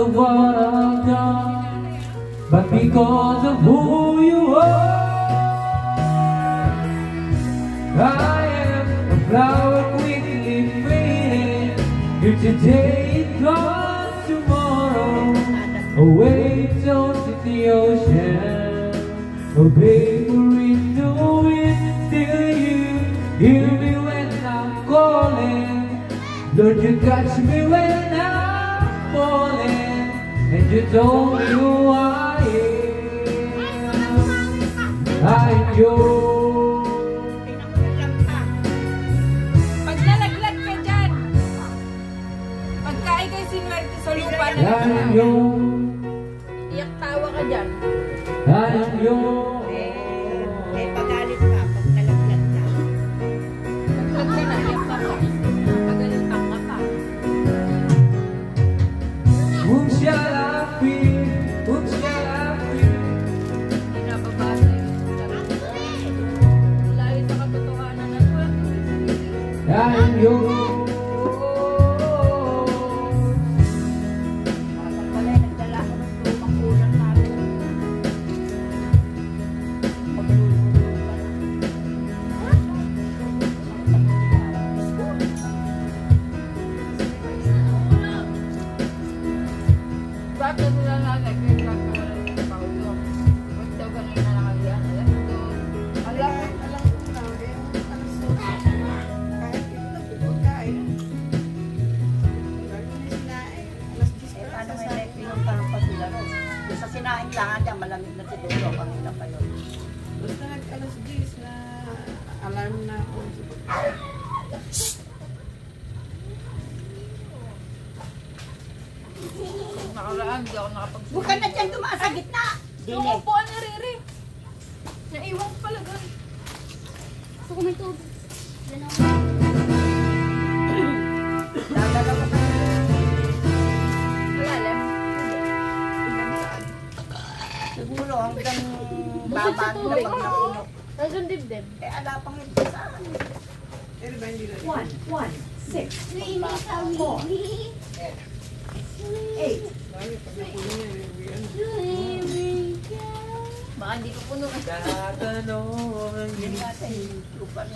Of what I've done, but because of who you are, I am a flower quickly fading. If today is gone, tomorrow awaits on the ocean. Oh baby, in the wind, still you hear me when I'm calling. Lord, you catch me when I'm falling. And you told me who I am yours. Pag nalaglag ka dyan, pagka ikay sinwerte sa lupa na I'm yours. iyak tawa ka dyan. I'm yours. May pagalit ka pag nalaglag ka. Nalaglag ka na, iyak ka pa. Pagalit ka pa. Whom shall I fear? Whom shall I fear? Hindi na babasa yun. Layo sa katotohanan na ito. I'm yours. Kapag pala nagdala ko ng lumang ulang natin. Maglulunod ka na. Bakit nila nalaglag ka wala sa paulo? Ba't daw kanina nakalihan? Alam ko. Alam ko na alas 2. Kahit ito lang yung pagkain. Lalo na sinain. Alas 10 pa lang sa Pinuntahan pa sila ron. Yung sa sinaing lang dyan, malamig na siguro. Kanina pa yun. basta nag-alas 10 na alarm na ako sa pagkain. Nakaraan, hindi ako nakapagsusunod. Huwag ka na dyan dumaan sa gitna! Yung upuan ni Riri. Naiwan ko pala doon. Gusto ko may tubig. Dadalawa pa yun. Malalim. Siguro hanggang baba na pag napuno. Hanggang dibdib. Eh, ala pang ito sa akin. Pero ba hindi lang? 1, 1, 6, 4, 8. Lalo pag napuno niya, uwian. Baka hindi ko puno. Tatanong ang Yun natin, lupa